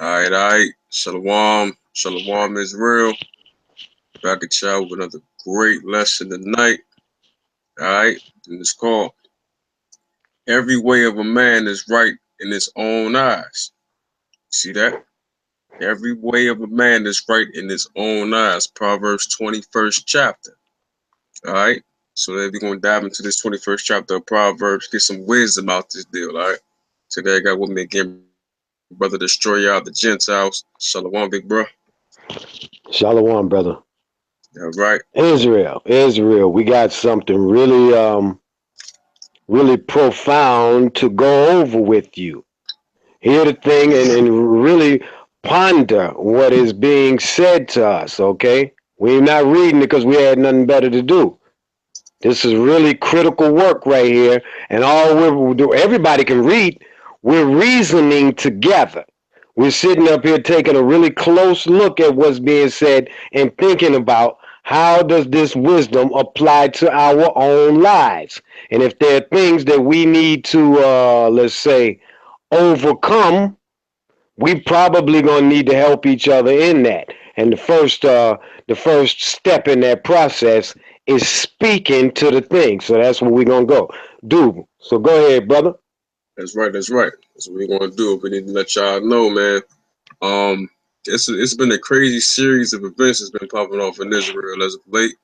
All right. Shalom. Shalom is real. Back at y'all with another great lesson tonight. All right. And it's called Every Way of a Man is Right in His Own Eyes. See that? Every way of a man is right in his own eyes. Proverbs 21st chapter. All right. So then we're going to dive into this 21st chapter of Proverbs, get some wisdom out this deal. All right. Today I got with me again, brother Destroyer of the Gentiles. Shalom, big bro. Shalom, brother. All right. Israel. We got something really profound to go over with you. Hear the thing and really ponder what is being said to us, okay? We're not reading it because we had nothing better to do. This is really critical work right here, and all we're do everybody can read. We're reasoning together. We're sitting up here taking a really close look at what's being said and thinking about how does this wisdom apply to our own lives, and if there are things that we need to, let's say, overcome, we probably gonna need to help each other in that. And the first step in that process is speaking to the thing. So that's where we're gonna go. Do so. Go ahead, brother. That's right. That's right. That's what we're going to do. We need to let y'all know, man. Um, it's been a crazy series of events that's been popping off in Israel as of late.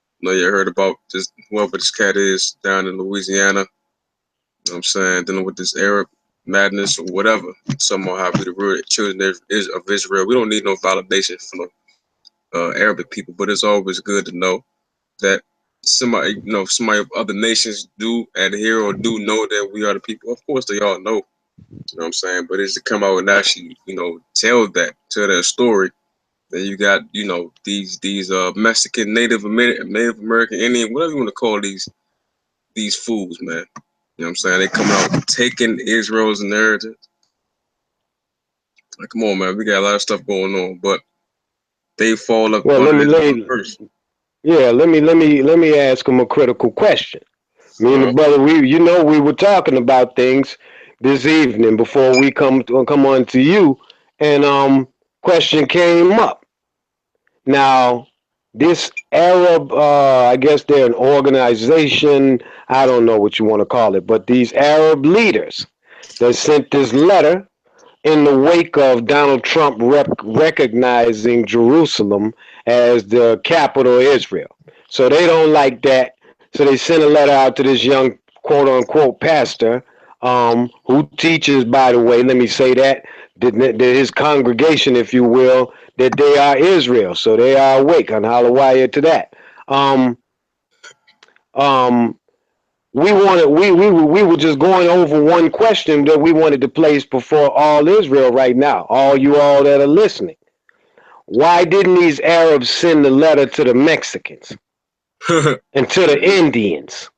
I know you heard about this, whoever this cat is down in Louisiana. You know what I'm saying? Dealing with this Arab madness or whatever. Somehow have be the real children of Israel. We don't need no validation from the Arabic people, but it's always good to know that somebody of other nations do adhere or do know that we are the people. Of course, they all know. You know what I'm saying? But it's to come out and actually, tell that story. Then you got, these Mexican, Native American, Indian, whatever you want to call these fools, man. You know what I'm saying? They coming out taking Israel's inheritance. Like, come on, man. We got a lot of stuff going on, but they fall up Well, under this one first. let me ask him a critical question. Me and the Uh-huh. brother, we were talking about things this evening before we come on to you, and question came up. Now, this Arab, I guess they're an organization. I don't know what you want to call it, but these Arab leaders that sent this letter in the wake of Donald Trump recognizing Jerusalem as the capital of Israel. So they don't like that. So they sent a letter out to this young quote unquote pastor, who teaches, by the way, let me say that his congregation, if you will, that they are Israel. So they are awake on Hallelujah to that. Um, um, we were just going over one question that we wanted to place before all Israel right now, all you all that are listening. Why didn't these Arabs send the letter to the Mexicans and to the Indians?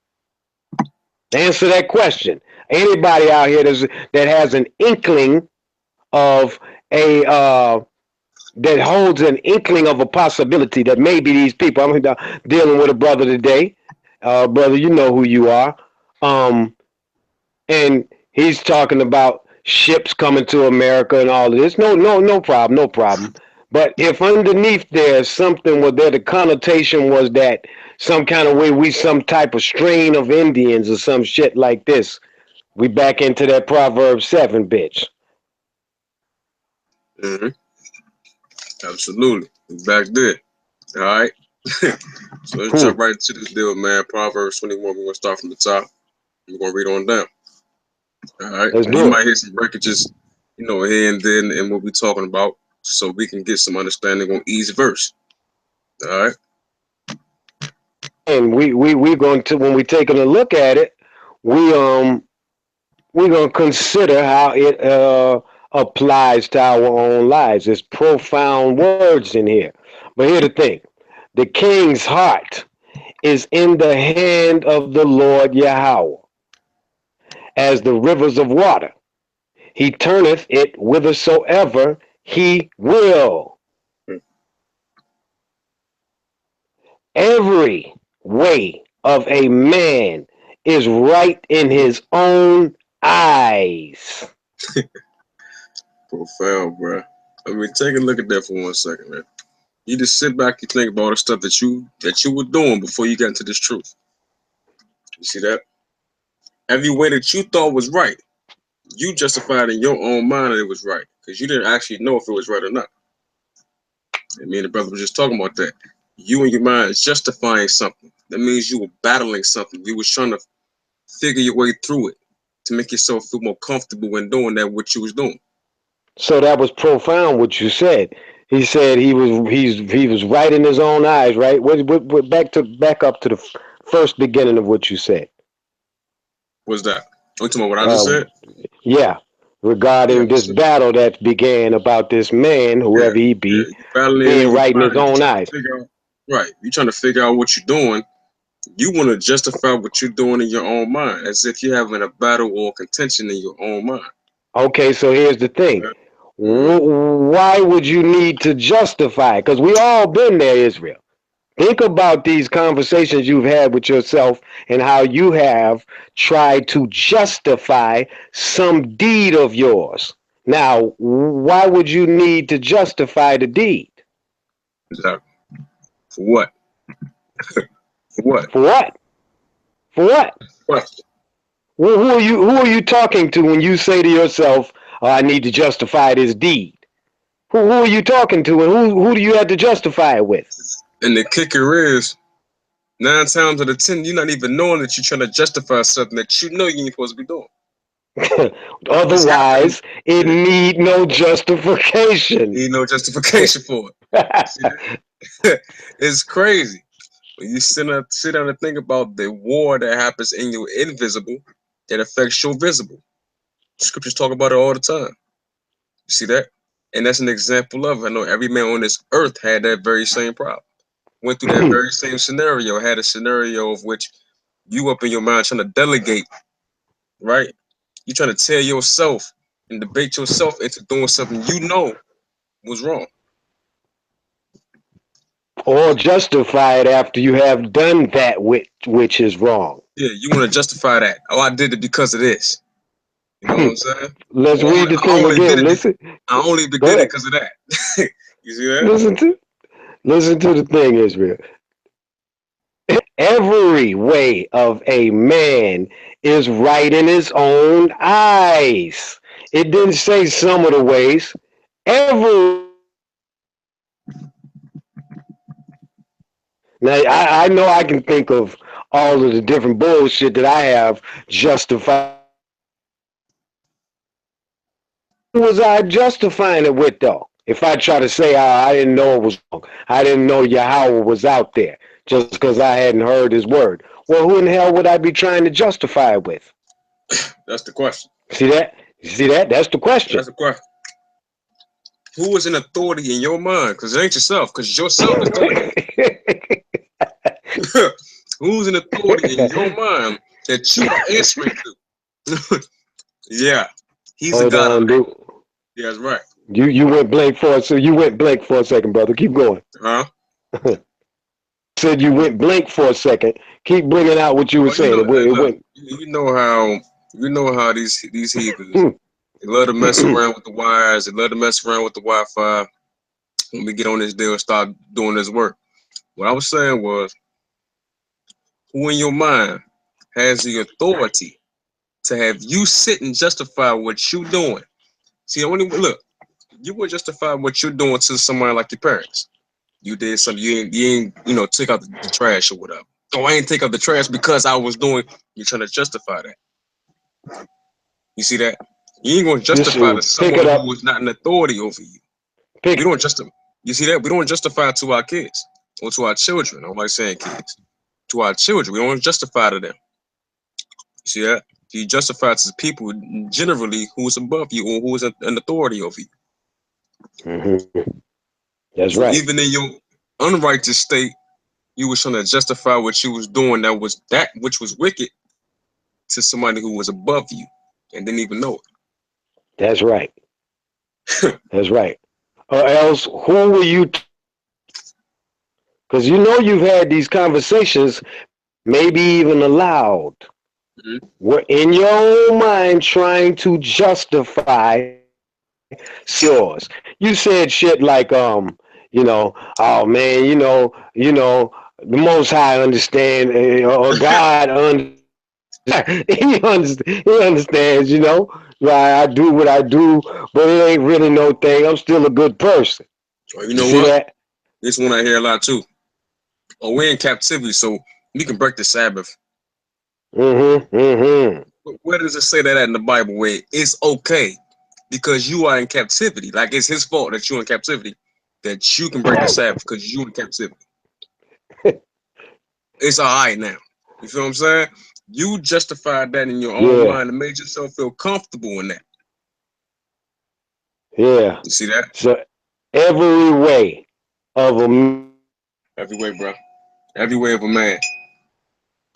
Answer that question. Anybody out here that has an inkling of a that holds an inkling of a possibility that maybe these people. I'm dealing with a brother today, brother. You know who you are. Um, and he's talking about ships coming to America and all of this. No problem, no problem. But if underneath there's something where there the connotation was that some kind of way we some type of strain of Indians or some shit like this, we back into that Proverbs 7 bitch. hmm Absolutely. We back there. All right. So let's Hmm. jump right into this deal, man. Proverbs 21. We're gonna start from the top. We're gonna read on down. All right. Let's And you do it. might hear some breakages, here and then and what we're talking about, so we can get some understanding on each verse. All right. And we're going to, when we taking a look at it, we we're gonna consider how it applies to our own lives. There's profound words in here. But here's the thing: the king's heart is in the hand of the Lord Yahweh, as the rivers of water. He turneth it whithersoever he will. Every way of a man is right in his own eyes. Profound, bro. I mean, take a look at that for 1 second, man. You just sit back and think about all the stuff that you were doing before you got into this truth. You see that? Every way that you thought was right, you justified in your own mind that it was right because you didn't actually know if it was right or not. And me and the brother were just talking about that. You and your mind is justifying something. That means you were battling something. You was trying to figure your way through it to make yourself feel more comfortable when doing that what you was doing. So that was profound what you said. He said he was right in his own eyes, right? What back up to the first beginning of what you said. What's that? You talking about what I just Uh, said? yeah, Yeah, regarding this so, battle that began about this man, yeah, whoever he yeah. be, You battling being in your right in his mind. You own trying to eyes. figure out right. You trying to figure out what you're doing. You want to justify what you're doing in your own mind, as if you're having a battle or contention in your own mind. Okay, so here's the thing. Mm-hmm. Why would you need to justify? Because we all been there, Israel. Think about these conversations you've had with yourself and how you have tried to justify some deed of yours. Now, why would you need to justify the deed? Exactly. For what? For what? For what? For what? Question. Who are you talking to when you say to yourself, oh, I need to justify this deed? Who are you talking to and who do you have to justify it with? And the kicker is 9 times out of 10, you're not even knowing that you're trying to justify something that you know you ain't supposed to be doing. It's happening. Otherwise, it Yeah. need no justification. You need no justification for it. See that? It's crazy. When you sit down and think about the war that happens in your invisible that affects your visible. Scriptures talk about it all the time. You see that? And that's an example of it. I know every man on this earth had that very same problem. Went through that very same scenario. Had a scenario of which you up in your mind trying to delegate, right? You trying to tell yourself and debate yourself into doing something you know was wrong. Or justify it after you have done that which is wrong. Yeah, you want to justify that. Oh, I did it because of this. You know what I'm saying? Let's Or read the I thing only did again. it. Listen. I only Go did it ahead. because of that. You see that? Listen to the thing, Israel. Every way of a man is right in his own eyes. It didn't say some of the ways. Every. Now, I know I can think of all of the different bullshit that I have justified. Who was I justifying it with, though? If I try to say, oh, I didn't know it was wrong, I didn't know Yahweh was out there just because I hadn't heard his word. Well, who in the hell would I be trying to justify it with? That's the question. See that? You see that? That's the question. That's the question. Who is in authority in your mind? Because it ain't yourself. Because yourself is delegated. Who's in authority in your mind that you are answering to? Yeah, he's the Hold God of on, that. dude. Yeah, that's right. You went blank for a so you went blank for a second, brother. Keep going. Huh? Said you went blank for a second. Keep bringing out what you were Well, you saying. know, hey, It look, went. you know how these heathens they love to mess around with the wires. They love to mess around with the Wi-Fi. When we get on this deal and start doing this work, what I was saying was, who in your mind has the authority to have you sit and justify what you doing? See, only look, you would justify what you're doing to somebody like your parents. You did something, you ain't take out the trash or whatever. Oh, I ain't take out the trash because I was doing. You're trying to justify that. You see that? You ain't gonna This justify to should pick someone it who up. is not an authority over you. We Pick. don't justify. You see that? We don't justify to our kids or to our children. I don't like saying kids. To our children, we don't justify to them. You see that? You justify to people generally who's above you or who is an authority over you. Mm-hmm. That's So right. even in your unrighteous state, you was trying to justify what you was doing that which was wicked to somebody who was above you and didn't even know That's right. it. That's right. Or else, who were you? Because you know you've had these conversations, maybe even aloud, Mhm. were in your own mind trying to justify yours. You said shit like, oh man, the Most High understand, or God he understands, why I do what I do, but it ain't really no thing. I'm still a good person. Or you You know see what? that? This one I hear a lot too. Oh, we're in captivity, so we can break the Sabbath. Mm-hmm. Where does it say that at in the Bible? Where it's okay because you are in captivity. Like it's his fault that you're in captivity, that you can break the Sabbath because you're in captivity. It's all right now. You feel what I'm saying? You justified that in your own Yeah, mind and made yourself feel comfortable in that. yeah. You see that? So every way of a Every way, bro. Every way of a man.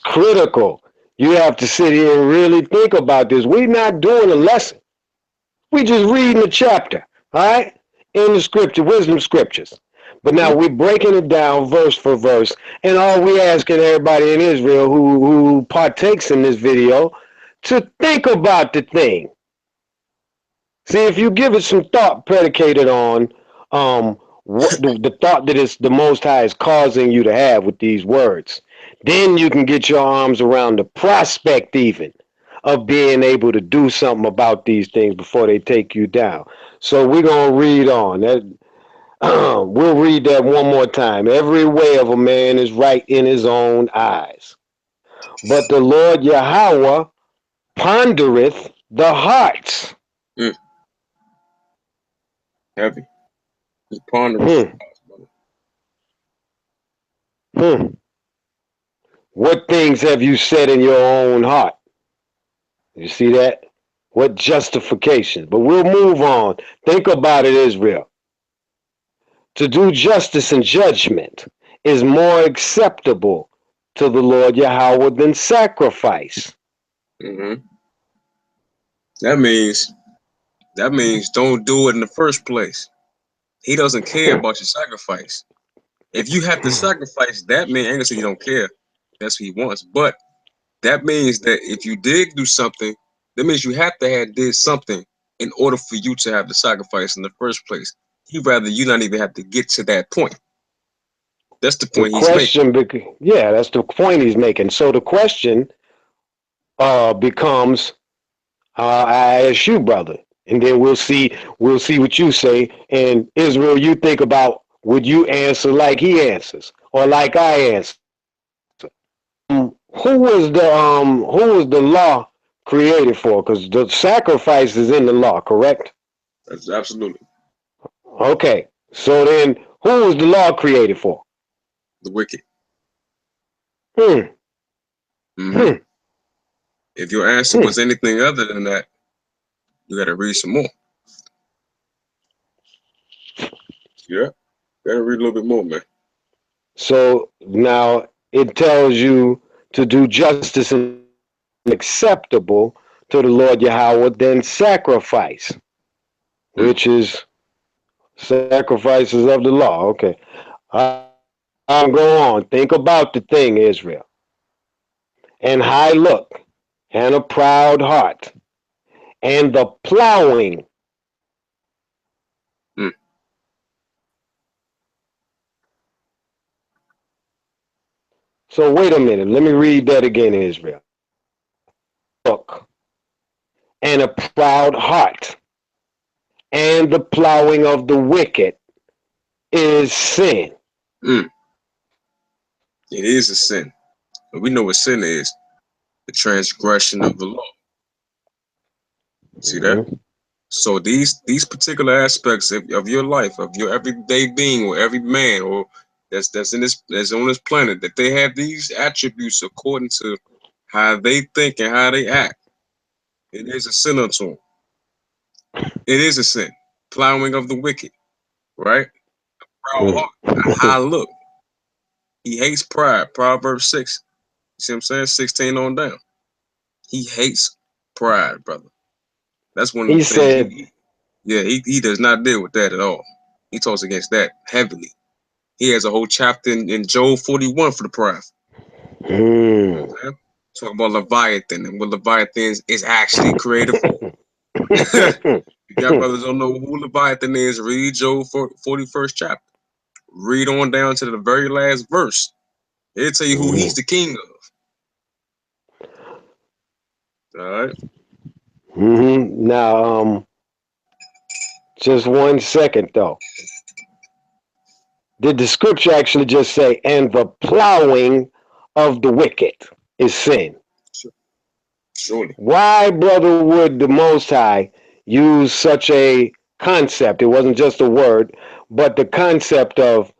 critical. You have to sit here and really think about this. We're not doing a lesson. We just reading a chapter, all right? In the scripture, wisdom scriptures. But Mm-hmm. now we're breaking it down verse for verse. And all we asking everybody in Israel who partakes in this video to think about the thing. See, if you give it some thought predicated on what the thought that is the Most High is causing you to have with these words, then you can get your arms around the prospect even of being able to do something about these things before they take you down. So we're gonna read on. We'll read that one more time. Every way of a man is right in his own eyes, but the Lord Yahweh pondereth the hearts. Mm, heavy. He pondereth the Hmm. thoughts, brother. Hmm. What things have you said in your own heart? You see that? What justification? But we'll move on. Think about it, Israel. To do justice and judgment is more acceptable to the Lord Yahweh than sacrifice. Mm-hmm. That means don't do it in the first place. He doesn't care about your sacrifice. If you have to sacrifice, that means, I ain't gonna say you don't care. That's what he wants. But that means that if you did do something, that means you have to have did something in order for you to have the sacrifice in the first place. He'd rather you not even have to get to that point. That's the The point he's making. question, yeah, that's the point he's making. So the question becomes, I ask you, brother, and then we'll see what you say. And Israel, you think about, would you answer like he answers or like I answer? Who was the law created for? Because the sacrifice is in the law, correct? That's absolutely Okay. So then, who was the law created for? the wicked. Hmm. Mm-hmm. Hmm. If your answer Hmm. was anything other than that, you got to read some more. Yeah, got to read a little bit more, man. So now it tells you to do justice and acceptable to the Lord Yahweh than sacrifice, Mm. which is sacrifices of the law. Okay. I'll go on. Think about the thing, Israel. And high look, and a proud heart, and the plowing. Mm. So wait a minute. Let me read that again, Israel. Look, and a proud heart, and the plowing of the wicked is sin. Mm. It is a sin. But we know what sin is: the transgression of the law. See that? Mm-hmm. So these particular aspects of your life, of your everyday being, or every man, or that's on this planet, that they have these attributes according to how they think and how they act. It is a sin unto them. It is a sin. Plowing of the wicked, right? Proud heart, a high look. He hates pride. Proverbs 6. You see what I'm saying? 16 on down. He hates pride, brother. That's one of He the things said, he does not deal with that at all. He talks against that heavily. He has a whole chapter in Job 41 for the pride. You know mm. what I'm saying? Talk about Leviathan and what Leviathan is actually created for. You You got brothers don't know who Leviathan is. Read Job 41st chapter. Read on down to the very last verse. It'll tell you who he's the king of. All right. Now, just 1 second though. Did the scripture actually just say, "And the plowing of the wicked is sin"? Surely. Why, brother, would the Most High use such a concept? It wasn't just a word, but the concept of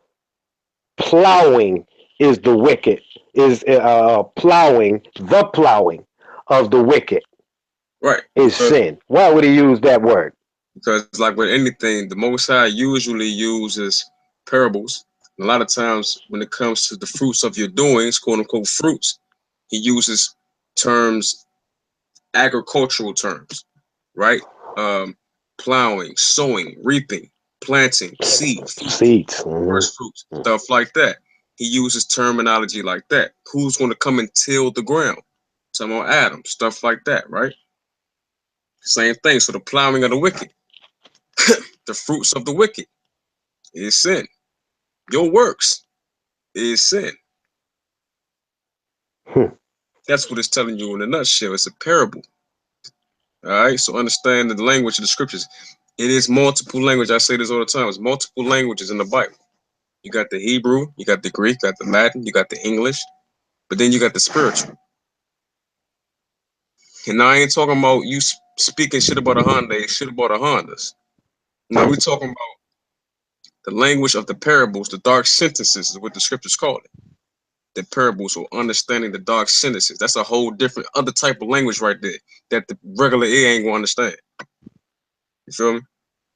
plowing is the wicked, is plowing, the plowing of the wicked Right. is sin. Why would he use that word? Because like with anything, the Most High usually uses parables. And a lot of times when it comes to the fruits of your doings, quote unquote fruits, he uses terms, agricultural terms, right? Plowing, sowing, reaping, planting, seeds, first fruits, stuff like that. He uses terminology like that. Who's going to come and till the ground? Some on Adam, stuff like that, right? Same thing. So the plowing of the wicked, the fruits of the wicked is sin. Your works is sin. That's what it's telling you in a nutshell. It's a parable. All right. So understand the language of the scriptures. It is multiple language. I say this all the time. It's multiple languages in the Bible. You got the Hebrew, you got the Greek, you got the Latin, you got the English, but then you got the spiritual. And now I ain't talking about you speaking shit about a Hyundai, shit about a Hondas. Now we talking about the language of the parables, the dark sentences is what the scriptures call it. The parables or understanding the dark sentences. That's a whole different other type of language right there that the regular ear ain't gonna understand. You feel me?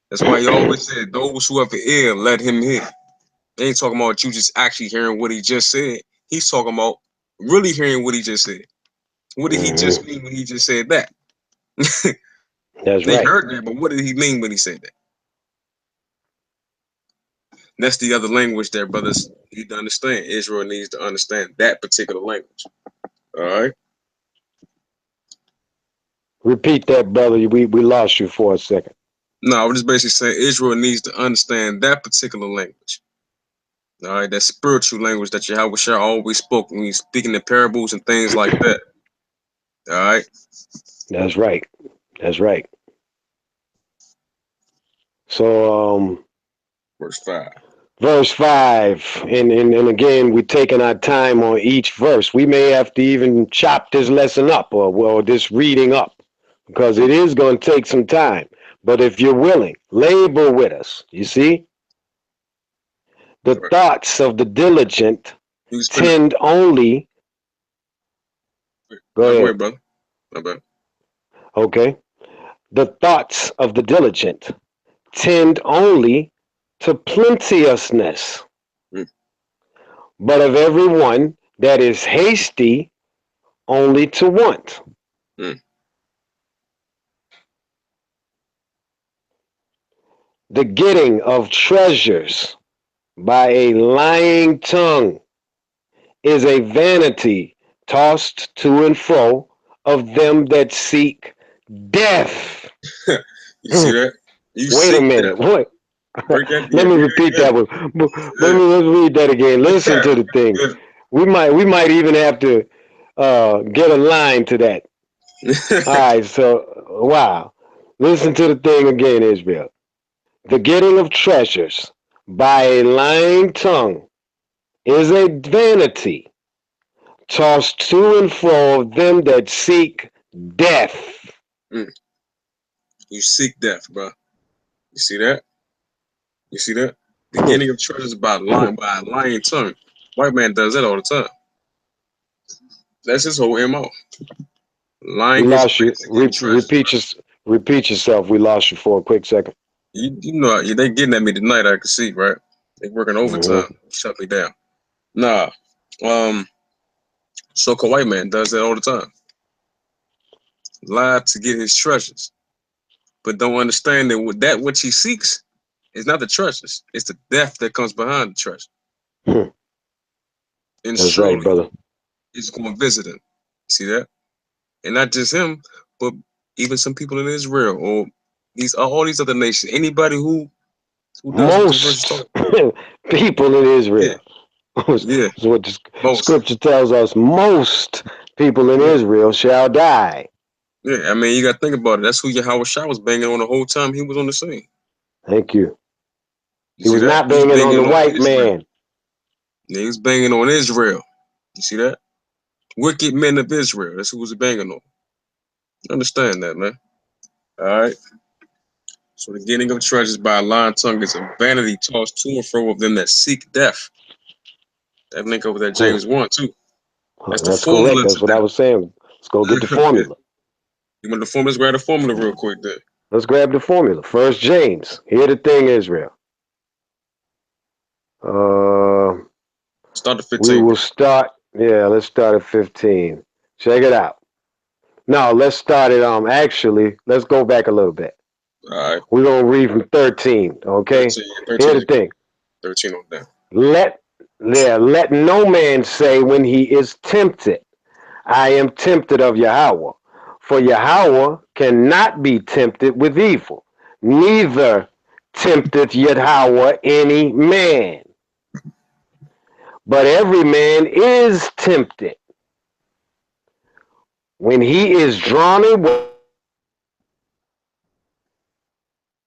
That's why he always said, those who have an ear, let him hear. They ain't talking about you just actually hearing what he just said. He's talking about really hearing what he just said. What did he just mean when he just said that? That's They right. heard that, but what did he mean when he said that? And that's the other language there, brothers need to understand. Israel needs to understand that particular language. All right? Repeat that, brother. We lost you for a second. No, I was just basically saying Israel needs to understand that particular language. All right, that spiritual language that Yahweh Shah always spoke when he's speaking in parables and things like that. All right? That's right. That's right. So, Verse 5. verse 5, and again, we're taking our time on each verse. We may have to even chop this lesson up or this reading up because it is going to take some time. But if you're willing, labor with us. You see? The thoughts of the diligent tend only. Go ahead, brother. My bad. Okay. The thoughts of the diligent tend only to plenteousness, but of everyone that is hasty only to want. The getting of treasures by a lying tongue is a vanity tossed to and fro of them that seek death. You see that? You Wait a minute. What? Let me repeat that one. Let's read that again. Listen to the thing. We might even have to get a line to that. All right. So wow. Listen to the thing again, Israel. The getting of treasures by a lying tongue is a vanity tossed to and fro of them that seek death. You seek death, bro. You see that? You see that? The getting of treasures by a lying tongue. White man does that all the time. That's his whole MO. Lying. We lost you. Repeat yourself. We lost you for a quick second. You know they getting at me tonight. I can see, right? They working overtime. Shut me down. Nah. So-called white man does that all the time. Lie to get his treasures, but don't understand that which he seeks is not the treasures. It's the death that comes behind the treasure. And that's right, brother. He's going to visit him. See that? And not just him, but even some people in Israel or These all these other nations. Anybody who does what this verse is Most talking. people in Yeah, Israel. Is yeah, what the most. scripture tells us. Most people in Yeah, Israel shall die. yeah. I mean, you got to think about it. That's who Yahweh Shah was banging on the whole time he was on the scene. Thank you. You He see was that? not He was banging on the banging on white Israel. man. Yeah, he was banging on Israel. You see that? Wicked men of Israel. That's who was banging on. Understand that, man. All right. So the getting of treasures by a lying tongue is a vanity tossed to and fro of them that seek death. That link over that Hmm. James 1 too. That's the That's correct. formula That's to what I death. was saying. Let's go get the Yeah. formula. You want the formula? Let's grab the formula real quick there. Let's grab the formula. First James. Hear the thing, Israel. Uh, Start the we 15. will start. Yeah, let's start at 15. Check it out. No, let's start it. Actually, let's go back a little bit. All right. We're gonna read from 13. Okay. 13. Hear 13 the is good. thing. 13 on down. Let let no man say when he is tempted, I am tempted of Yahweh. For Yahweh cannot be tempted with evil, neither tempteth Yahweh any man. But every man is tempted when he is drawn away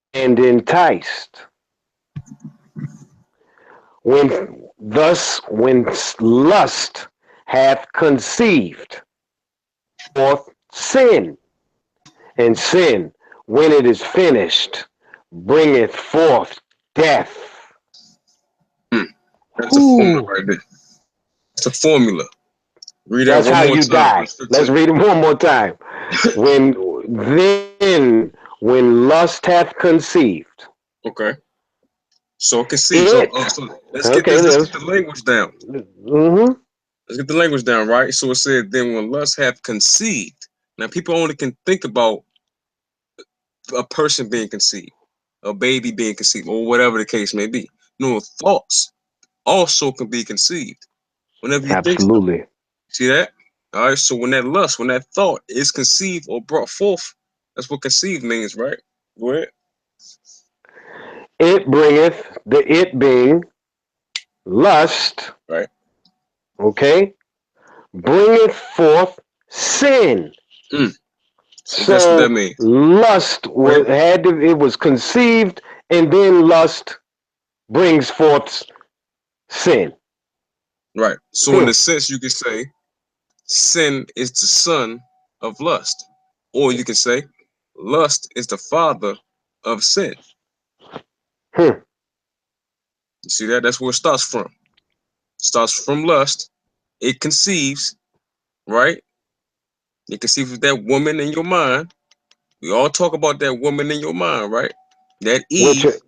and enticed. When lust hath conceived forth sin, and sin, when it is finished, bringeth forth death. Hmm. That's a formula Whew. right there. It's a formula. Read that That's one how more you time, die. verse Let's 15. read it one more time. When lust hath conceived, Okay. So conceive. So, it. so let's get Okay, this. Let's get let's. the language down. Mm-hmm. Let's get the language down, right? So it said, then when lust have conceived. Now people only can think about a person being conceived, a baby being conceived, or whatever the case may be. No, thoughts also can be conceived whenever you think something. Absolutely. See that? All right. So when that lust, when that thought is conceived or brought forth, that's what conceived means, right? Go ahead. It bringeth, the it being lust, Right. okay, bringeth forth sin. Mm. So guess what that So means? lust Go ahead. it was conceived, and then lust brings forth sin. Right. So in Hmm. the sense, you could say sin is the son of lust, or you can say lust is the father of sin. Hmm. You see that? That's where it starts from. It starts from lust. It conceives, right? It conceives with that woman in your mind. We all talk about that woman in your mind, right? That which Eve.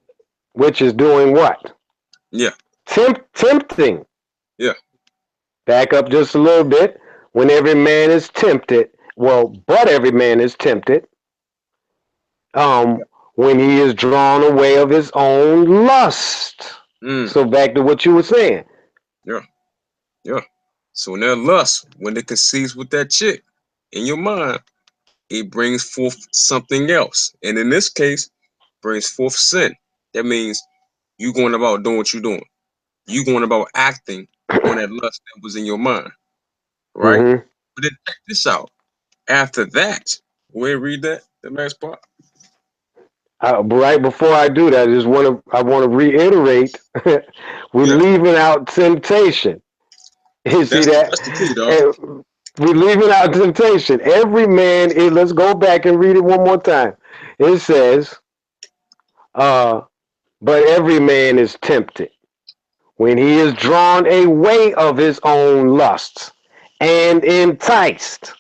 which is doing what? Yeah, Tempting. yeah, Back up just a little bit. When every man is tempted, well, but every man is tempted, when he is drawn away of his own lust. mm, So back to what you were saying. yeah, yeah. So when that lust, when it conceives with that chick in your mind, it brings forth something else. And in this case, brings forth sin. That means you going about doing what you're doing. You going about acting on that lust that was in your mind, right? Mm-hmm. But then check this out. After that, go ahead, read that, the last part. Right before I do that, I want to reiterate, we're Yeah, leaving out temptation. You see that? that's the key, dog. We're leaving out temptation. Every man, let's go back and read it one more time. It says, uh, but every man is tempted when he is drawn away of his own lusts and enticed.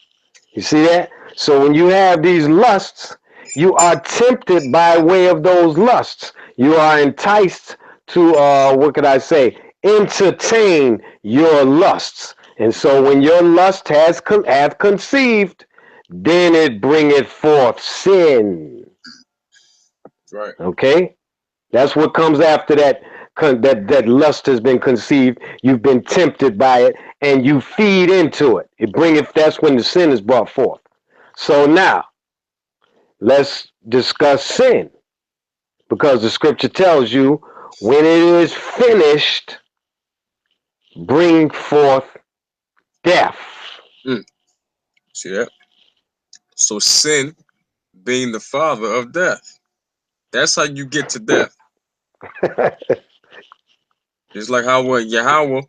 You see that? So when you have these lusts, you are tempted by way of those lusts. You are enticed to, what could I say, entertain your lusts. And so when your lust hath conceived, then it bringeth forth sin. Right. Okay? That's what comes after that lust has been conceived. You've been tempted by it, and you feed into it. That's when the sin is brought forth. So now let's discuss sin because the scripture tells you when it is finished, bring forth death. See that? So sin being the father of death. That's how you get to death. It's like how Yahweh,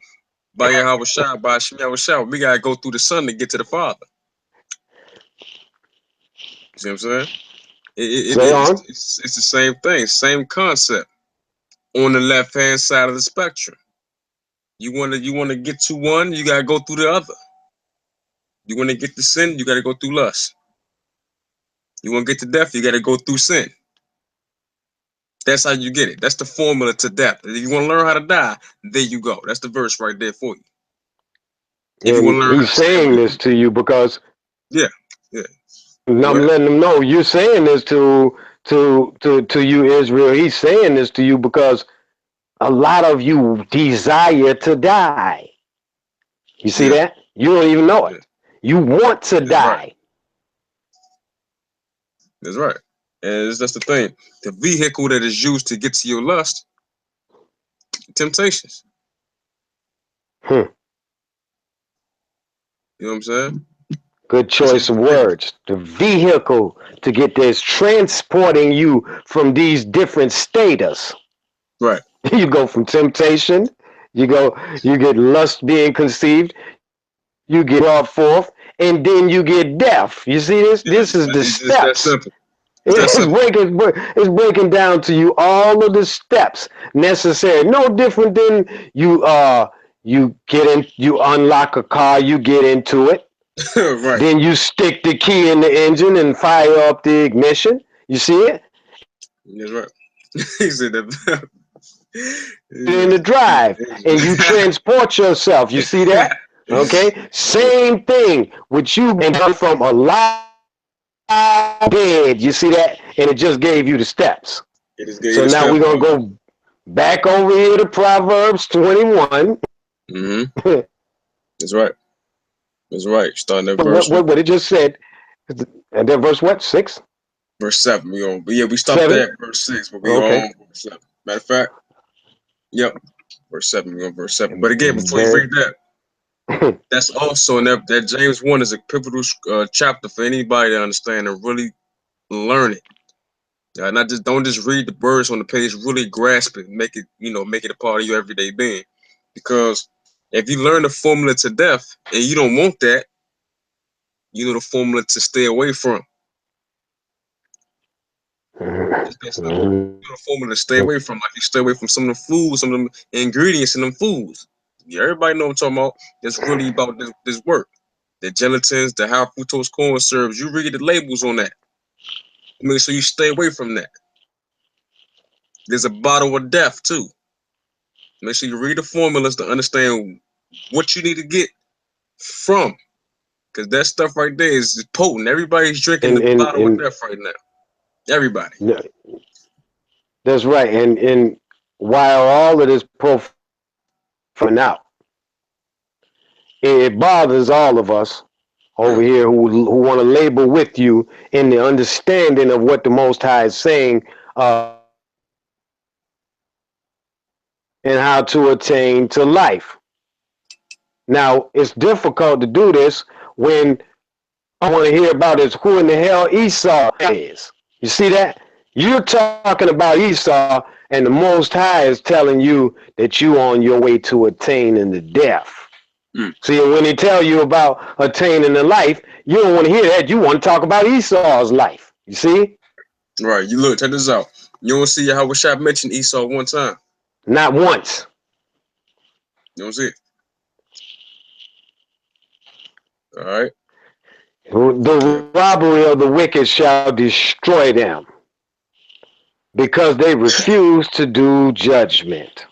by Yahweh Shah, by Shem Yahweh Shah, we gotta go through the son to get to the father. You see what I'm saying? Say on. It's the same thing, same concept. On the left hand side of the spectrum, you wanna get to one, you gotta go through the other. You wanna get to sin, you gotta go through lust. You wanna get to death, you gotta go through sin. That's how you get it. That's the formula to death. If you want to learn how to die, there you go. That's the verse right there for you. If you want And to learn how he's to stay saying away this from to you because yeah. I'm letting him know you're saying this to you, Israel. He's saying this to you because a lot of you desire to die. You see that? You don't even know it. You want to die. That's right. And that's the thing. The vehicle that is used to get to your lust, temptations. You know what I'm saying? Good choice of words. The vehicle to get there is transporting you from these different status. Right. You go from temptation, you get lust being conceived, you get brought forth, and then you get death. You see this? This is the It's just that steps. simple. It's breaking down to you all of the steps necessary. No different than you unlock a car, you get into it. Right. Then you stick the key in the engine and fire up the ignition. You see it? That's right. He said that. In the drive, and you transport yourself. You see that? Okay. Same thing with you being from a live dead. You see that? And it just gave you the steps. So now we're gonna go back over here to Proverbs 21. Mm-hmm. That's right. That's right. Starting at verse what it just said. And then verse what? 6? Verse 7. We stopped there at verse 6, but we on verse 7. Matter of fact, yep. Verse 7. We're on verse 7. But again, before you read that, that's also that James 1 is a pivotal chapter for anybody to understand and really learn it. Don't just read the words on the page, really grasp it, make it a part of your everyday being. Because if you learn the formula to death and you don't want that, you know the formula to stay away from. Just that simple. You know the formula to stay away from. Like you stay away from some of the foods, some of them ingredients in them foods. Yeah, everybody know what I'm talking about. That's really about this work. The gelatins, the high fructose corn syrups. You read the labels on that. Make sure you stay away from that. There's a bottle of death too. Make sure you read the formulas to understand what you need to get from. Because that stuff right there is potent. Everybody's drinking the bottle of death right now. Everybody. That's right. And while all of this profiling out, it bothers all of us over here who want to labor with you in the understanding of what the Most High is saying and how to attain to life. Now, it's difficult to do this when I want to hear about is who in the hell Esau is. You see that? You're talking about Esau, and the Most High is telling you that you on your way to attaining the death. See, when they tell you about attaining the life, you don't want to hear that. You want to talk about Esau's life. You see? Right. You look, check this out. You don't see how Rashad mentioned Esau one time. Not once. You don't see it. All right. The robbery of the wicked shall destroy them, because they refuse to do judgment.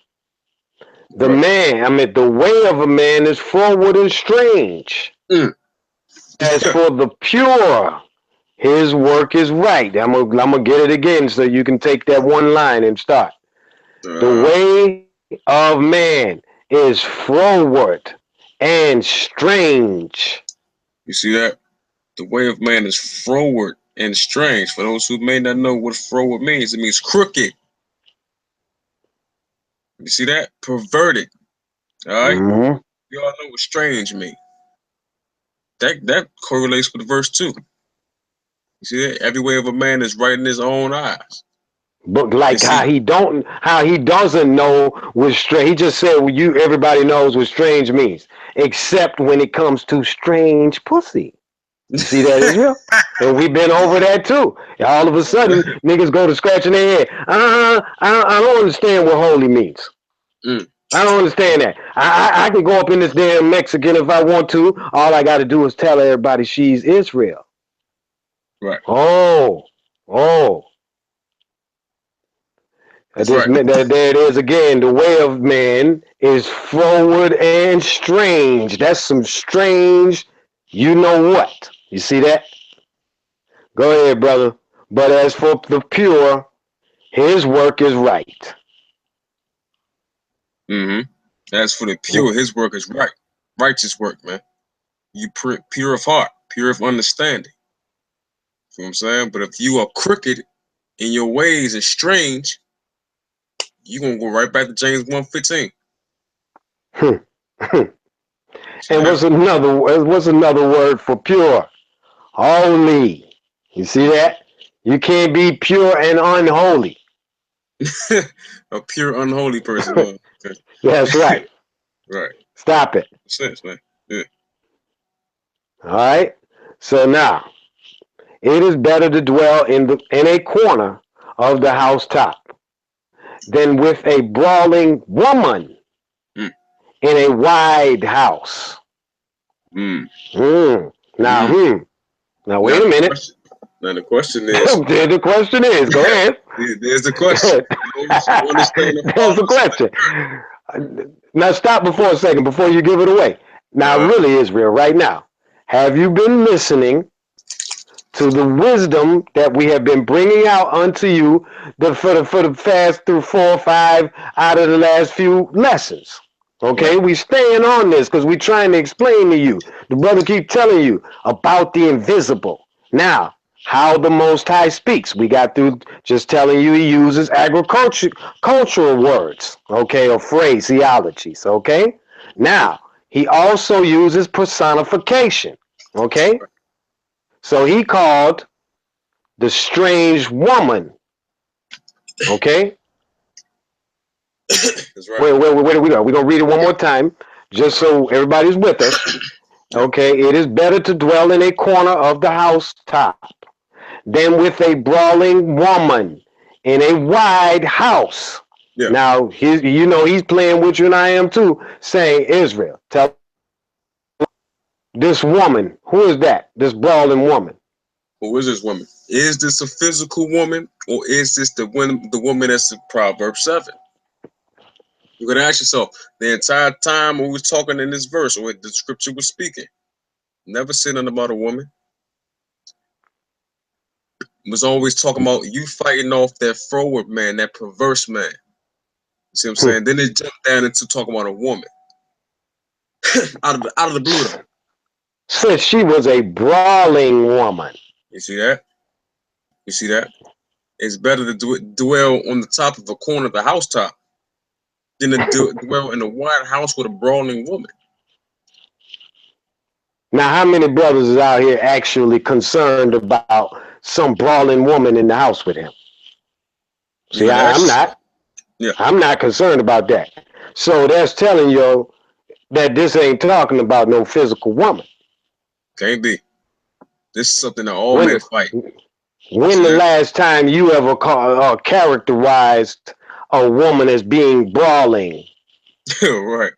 The way of a man is forward and strange. As for the pure, his work is right. I'm gonna get it again so you can take that one line and start. The way of man is forward and strange. You see that? The way of man is forward and strange. For those who may not know what froward means, it means crooked. You see that? Perverted. All right. Mm-hmm. You all know what strange means. That correlates with verse 2. You see that? Every way of a man is right in his own eyes. But And like see, how he doesn't know what strange. He just said, well, you everybody knows what strange means, except when it comes to strange pussy. You see that, Israel? And we've been over that too. All of a sudden, niggas go to scratching their head. I don't understand what holy means. mm, I don't understand that. I can go up in this damn Mexican if I want to. All I got to do is tell everybody she's Israel. right. Oh, oh. That's right. There it is again. The way of man is forward and strange. That's some strange, you know what. You see that? Go ahead, brother. But as for the pure, his work is right. Mm-hmm. As for the pure, his work is right. Righteous work, man. You pure of heart, pure of understanding. You know what I'm saying? But if you are crooked in your ways and strange, you're going to go right back to James 1:15. And what's another word for pure? Holy. You see that? You can't be pure and unholy. A pure, unholy person. Okay. That's right. Right. Stop it. Makes sense, man. Yeah. All right. So now, it is better to dwell in a corner of the housetop than with a brawling woman Mm. in a wide house. Mm. Now, Mm. Now wait a minute. Now the question is. The question is. Go ahead. There's the question. There's the question. Now stop before a second before you give it away. Now, really, Israel, right now, have you been listening to the wisdom that we have been bringing out unto you for the fast through 4 or 5 out of the last few lessons? Okay, we staying on this because we're trying to explain to you. The brother keep telling you about the invisible. Now, how the Most High speaks. We got through just telling you he uses cultural words, okay, or phraseologies, okay? Now, he also uses personification, okay? So he called the strange woman, okay? That's right. Where do we go? We're going to read it one more time, just so everybody's with us. Okay, it is better to dwell in a corner of the housetop than with a brawling woman in a wide house. Yeah. Now, he's playing with you, and I am too, saying, Israel, tell this woman, who is that? This brawling woman. Who is this woman? Is this a physical woman, or is this the woman that's in Proverbs 7? You can ask yourself, the entire time we was talking in this verse, or the scripture was speaking, never said nothing about a woman. It was always talking about you fighting off that forward man, that perverse man. You see what I'm saying? Then it jumped down into talking about a woman. out of the blue though. Since she was a brawling woman. You see that? You see that? It's better to dwell on the top of a corner of the housetop than to dwell in a wide house with a brawling woman. Now, how many brothers is out here actually concerned about some brawling woman in the house with him? See, I'm not. Yeah. I'm not concerned about that. So that's telling you that this ain't talking about no physical woman. Can't be. This is something that all men fight. When the last time you ever characterized a woman as being brawling? Right.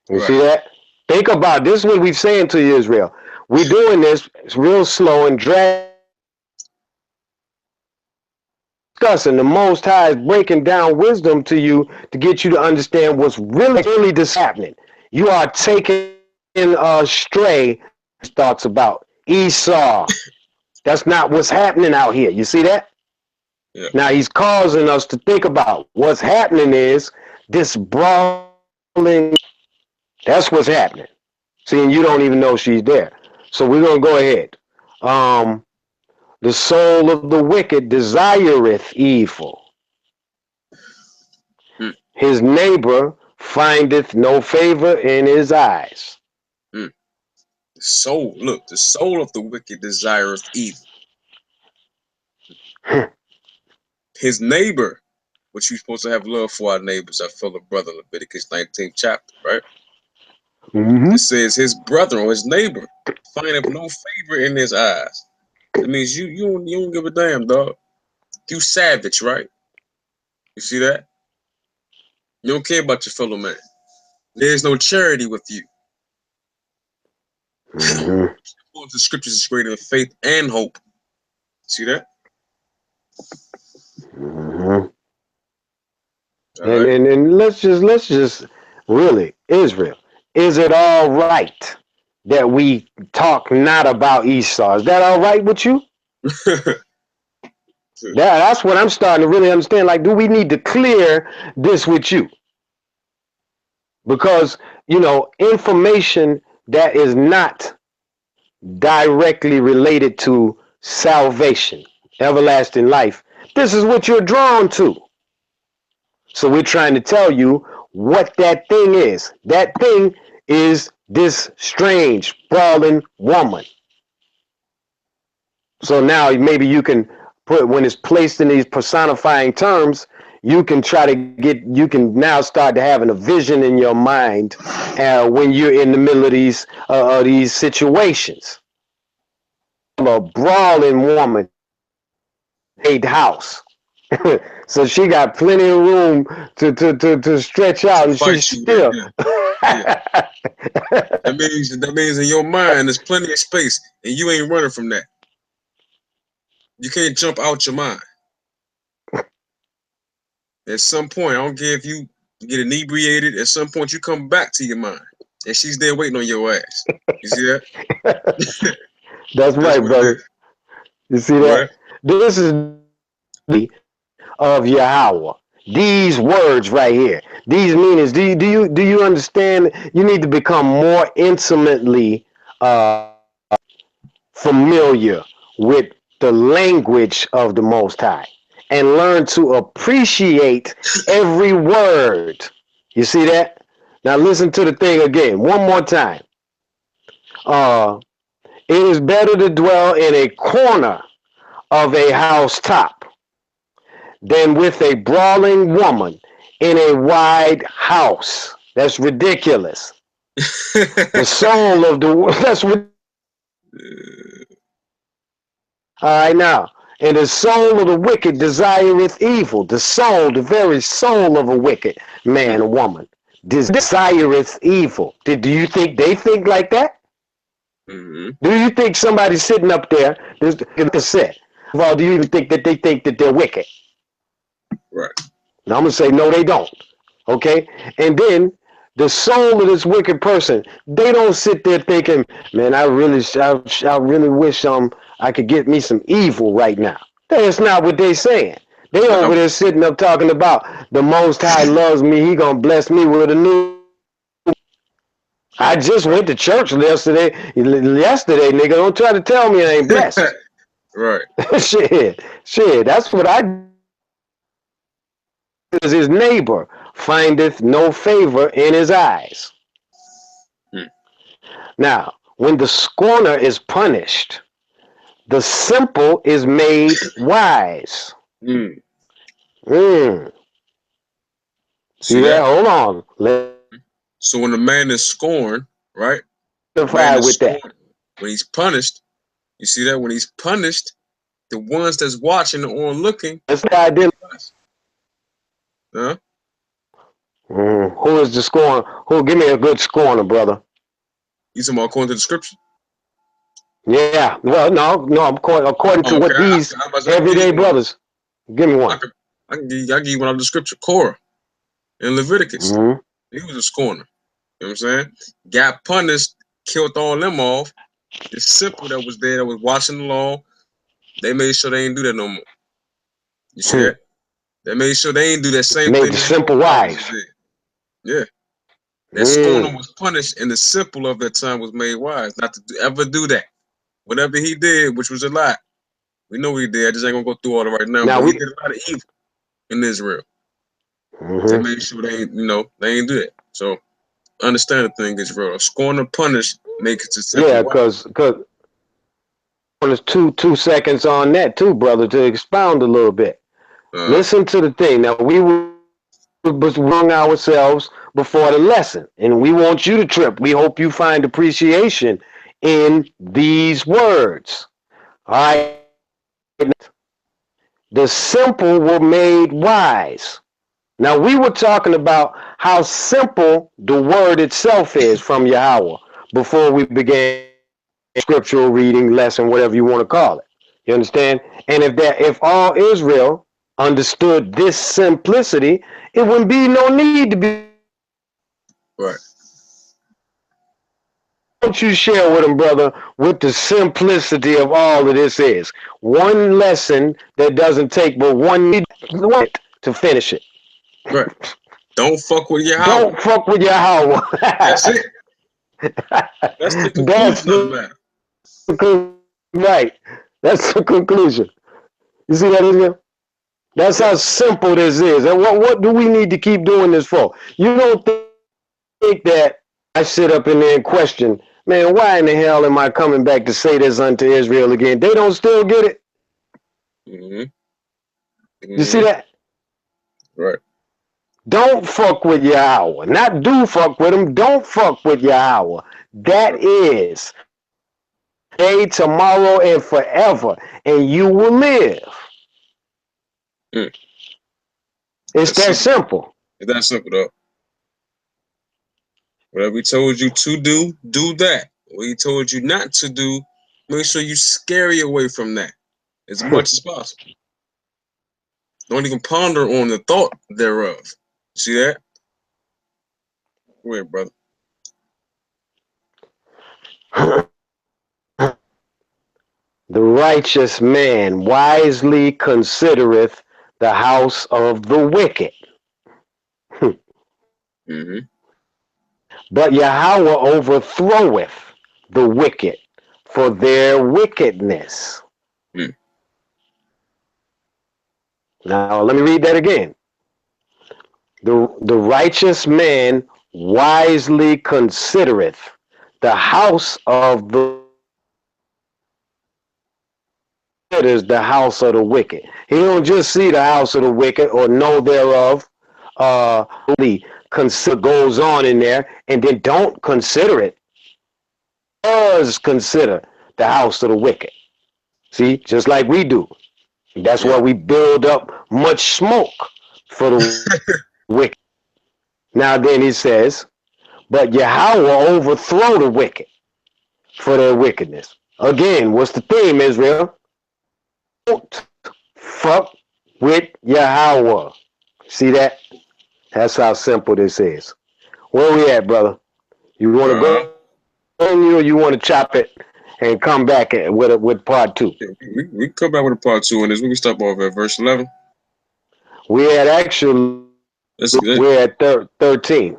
You see that? Think about this. Is what we're saying to you, Israel. We're doing this real slow and discussing. The Most High is breaking down wisdom to you to get you to understand what's really this happening. You are taking astray thoughts about Esau. That's not what's happening out here. You see that? Yeah. Now he's causing us to think about what's happening is this brawling. That's what's happening. See, and you don't even know she's there. So we're going to go ahead. The soul of the wicked desireth evil. Mm. His neighbor findeth no favor in his eyes. Mm. The soul, look, the soul of the wicked desireth evil. His neighbor, which we're supposed to have love for our neighbors, our fellow brother, Leviticus 19th chapter, right? Mm-hmm. It says his brother or his neighbor findeth no favor in his eyes. That means you don't give a damn, dog. You savage, right? You see that? You don't care about your fellow man. There's no charity with you. Mm-hmm. The scriptures is greater than faith and hope. See that? Mm-hmm. All right. And let's just really, Israel, is it all right that we talk not about Esau? Is that all right with you? That's what I'm starting to really understand. Like, do we need to clear this with you? Because, information that is not directly related to salvation, everlasting life, this is what you're drawn to. So we're trying to tell you what that thing is. That thing is this strange, brawling woman. So now maybe you can put, when it's placed in these personifying terms, you can you can now start to having a vision in your mind when you're in the middle of these situations. A brawling woman, a house. So she got plenty of room to stretch out, To and she's fight you, yeah, still. yeah, yeah. That means in your mind there's plenty of space, and you ain't running from that. You can't jump out your mind. At some point, I don't care if you get inebriated. At some point, you come back to your mind, and she's there waiting on your ass. You see that? That's That's right, what it brother. is. You see What? that? This is of Yahweh. These words right here, these meanings. Do you understand? You need to become more intimately familiar with the language of the Most High and learn to appreciate every word. You see that? Now listen to the thing again, one more time. Uh, it is better to dwell in a corner of a housetop than with a brawling woman in a wide house. That's ridiculous. The soul of the that's what. All right, now, and the soul of the wicked desireth evil. The soul, the very soul of a wicked man or woman, desireth evil. Do you think they think like that? Mm-hmm. Do you think somebody sitting up there, this set? Well, do you even think that they think that they're wicked? Right. Now I'm gonna say no, they don't. Okay, and then the soul of this wicked person, they don't sit there thinking, man, I really wish I could get me some evil right now. That's not what they saying. They over No. there sitting up talking about the Most High loves me. He gonna bless me with a new. I just went to church yesterday. Yesterday, nigga, don't try to tell me I ain't blessed. Right. shit. That's what I. His neighbor findeth no favor in his eyes. Mm. Now, when the scorner is punished, the simple is made wise. Mm. Mm. See See that? that? Hold on. Let's So when a man is scorned, right? Man identify is with that. scorned. When he's punished, you see that? When he's punished, the ones that's watching or looking, Let's identify. huh? Who is the scorner? Who? Give me a good scorner, brother. You talking about according to the scripture? Yeah. Well, no. According to Oh, okay. what these I can give everyday you one. brothers. Give me I one. can, I give you one out of the scripture. Korah in Leviticus. Mm-hmm. He was a scorner. You know what I'm saying? Got punished, killed all them off. The simple that was there that was watching the law, they made sure they ain't do that no more. You see that? They made sure they ain't do that same Made thing the their simple forefathers wise. did. Yeah. That scorner Mm. was punished, and the simple of that time was made wise not to ever do that. Whatever he did, which was a lie, We know he did. I just ain't gonna go through all of it right now. Now But he we, did a lot of evil in Israel to mhm. make sure they ain't, they ain't do that. So understand the thing, Israel. Scorn and punish make it to simple. Yeah, Why? because there's two seconds on that too, brother, to expound a little bit. Uh, Listen to the thing. Now we wrong ourselves before the lesson, and we want you to trip. We hope you find appreciation in these words. All right. The simple were made wise. Now we were talking about how simple the word itself is from Yahweh before we began scriptural reading, lesson, whatever you want to call it. You understand? And if all Israel understood this simplicity, it wouldn't be no need to be. right. Don't you share with them, brother, what the simplicity of all of this is? One lesson that doesn't take but one minute to finish it. Right. Don't fuck with Yahweh. Don't fuck with Yahweh. That's it. That's the That's conclusion of the the matter. right. That's the conclusion. You see that, Israel? That's Yeah. how simple this is. And what do we need to keep doing this for? You don't think that I sit up in there and question, man, why in the hell am I coming back to say this unto Israel again? They don't still get it. Mm-hmm. You see Mm-hmm. that? Right. Don't fuck with Yahweh. Not do fuck with him. Don't fuck with Yahweh. That Right. is today, tomorrow, and forever. And you will live. Mm. It's That's that simple. simple. It's that simple, though. Whatever he told you to do that. What he told you not to do, make sure you scary away from that as much as possible. Don't even ponder on the thought thereof. See that? Go ahead, brother. The righteous man wisely considereth the house of the wicked. Mm-hmm. But Yahweh overthroweth the wicked for their wickedness. Mm. Now, let me read that again. The righteous man wisely considereth the house of the is the house of the wicked. He don't just see the house of the wicked or know thereof. He consider goes on in there and then don't consider it. Does consider the house of the wicked. See, just like we do. That's why Right. we build up much smoke for the wicked. Now then he says, but Yahweh overthrow the wicked for their wickedness. Again, what's the theme, Israel? Don't fuck with Yahweh. See that? That's how simple this is. Where we at, brother? You want to Uh-huh. go on you, or you want to chop it and come back with part two? Yeah, we can come back with a part two on this. We can stop off at verse 11. Actually, Let's get we're at 13.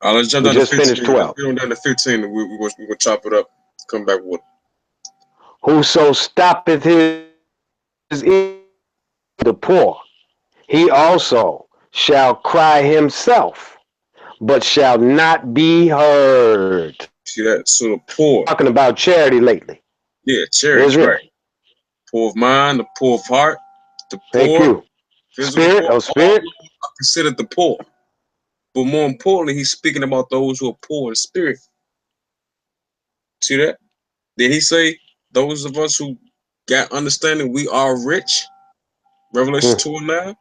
let's jump We down to just 15. finished Let's 12. get on down to 15 and we will chop it up. Come back with Whoso stoppeth his ear to the poor, he also shall cry himself, but shall not be heard. see that? So the poor. Talking about charity lately. Yeah, charity, Israel. right. Poor of mind, the poor of heart, the Thank poor, you. physical Spirit poor, of all spirit. are considered the poor. But more importantly, he's speaking about those who are poor in spirit. See that? Did he say those of us who got understanding we are rich? Revelation 2 and 9.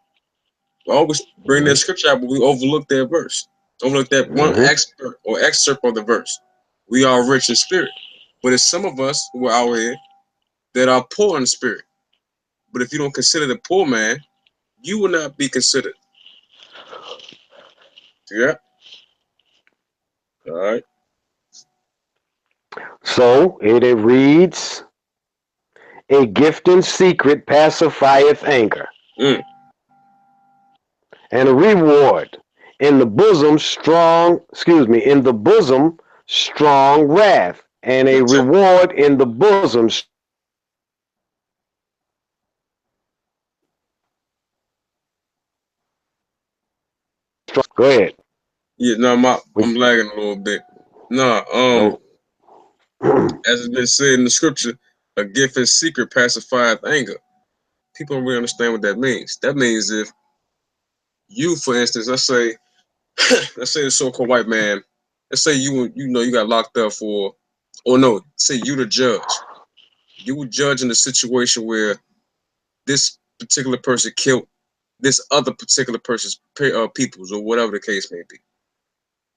We always bring that scripture out, but we overlook that verse. Overlook that one excerpt of the verse. We are rich in spirit. But it's some of us who are out here that are poor in spirit. But if you don't consider the poor man, you will not be considered. Yeah. All right. So it reads, a gift in secret pacifieth anger, Mm. and a reward in the bosom strong wrath, and a Good job. reward in the bosom Go ahead. Yeah, no, I'm lagging a little bit. Nah, No. as it's been said in the scripture, a gift in secret pacifieth anger. People don't really understand what that means. That means if you, for instance, let's say the so-called white man, let's say you got locked up for, or no, say you the judge. You were judging a situation where this particular person killed this other particular person's peoples or whatever the case may be.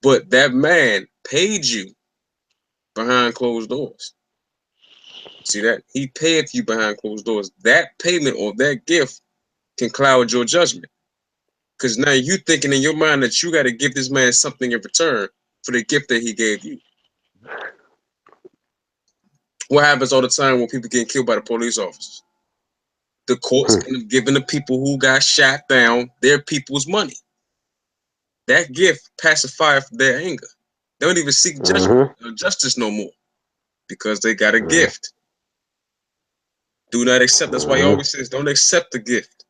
But that man paid you behind closed doors. See that? He paid you behind closed doors. That payment or that gift can cloud your judgment. Because now you thinking in your mind that you got to give this man something in return for the gift that he gave you. What happens all the time when people get killed by the police officers? The courts end up giving the people who got shot down their people's money. That gift pacifies their anger. They don't even seek justice no more because they got a gift. Do not accept. That's why he always says, don't accept the gift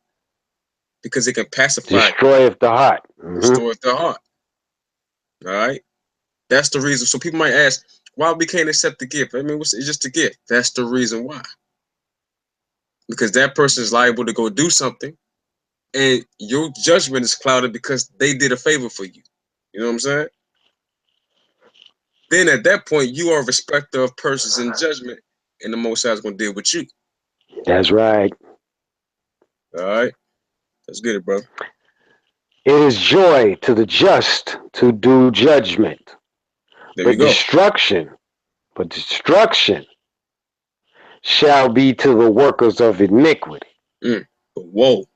because it can pacify. Destroyeth the heart. Destroyeth the heart. All right. That's the reason. So people might ask, why we can't accept the gift? I mean, it's just a gift. That's the reason why. Because that person is liable to go do something, and your judgment is clouded because they did a favor for you. You know what I'm saying? Then at that point, you are a respecter of persons in judgment, and the Most High is going to deal with you. That's right. All right. Let's get it, bro. It is joy to the just to do judgment. There we But go. destruction shall be to the workers of iniquity. But woe.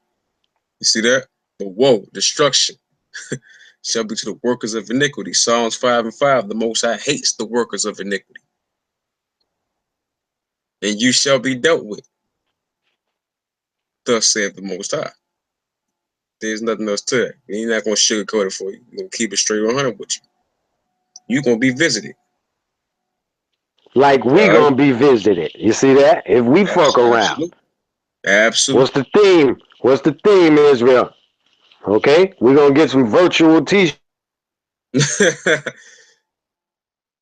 You see that? But woe, destruction shall be to the workers of iniquity. Psalms 5:5. The Most High hates the workers of iniquity. And you shall be dealt with. Thus saith the Most High. There's nothing else to it. You're not going to sugarcoat it for you. You're going to keep it straight 100 with you. You're going to be visited. Like we gonna be visited. You see that? If we fuck around. Absolutely. What's the theme? What's the theme, Israel? Okay? We're gonna get some virtual t-shirts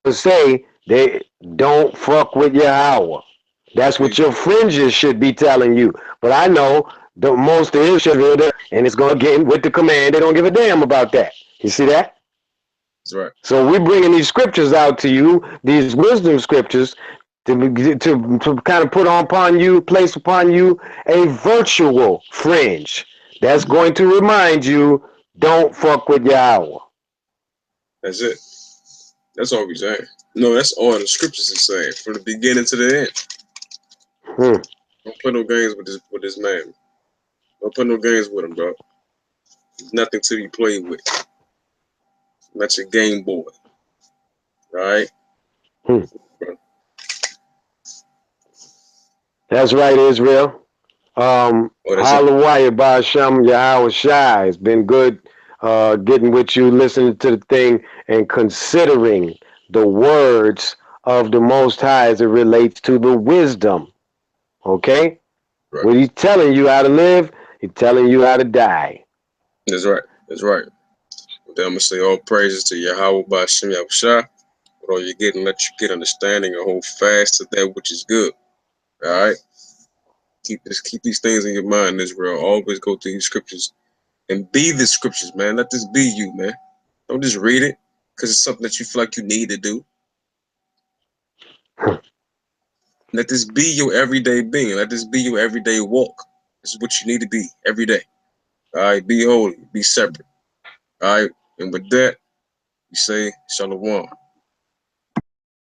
to say they don't fuck with your hour. That's what your fringes should be telling you. But I know the most of his shit and it's gonna get with the command. They don't give a damn about that. You see that? That's right. So we're bringing these scriptures out to you, these wisdom scriptures, to kind of put upon you, place upon you a virtual fringe that's going to remind you, don't fuck with your hour. That's it. That's all we're saying. No, that's all the scriptures are saying, from the beginning to the end. Don't play no games with this man. Don't play no games with him, bro. There's nothing to be played with. Not your Game Boy. Right? That's right, Israel. Halawaya Ba'Shem Yahweh Shai. It's been good getting with you, listening to the thing, and considering the words of the Most High as it relates to the wisdom. Okay? Right. When he's telling you how to live, he's telling you how to die. That's right. That's right. Then I'm going to say all praises to Yahweh Ba'Shem Yahweh Shai. With all you get, and let you get understanding and hold fast to that which is good. All right? Keep these things in your mind, Israel. Always go through these scriptures and be the scriptures, man. Let this be you, man. Don't just read it because it's something that you feel like you need to do. Let this be your everyday being. Let this be your everyday walk. This is what you need to be every day. All right, be holy, be separate. All right, and with that, you say Shalom.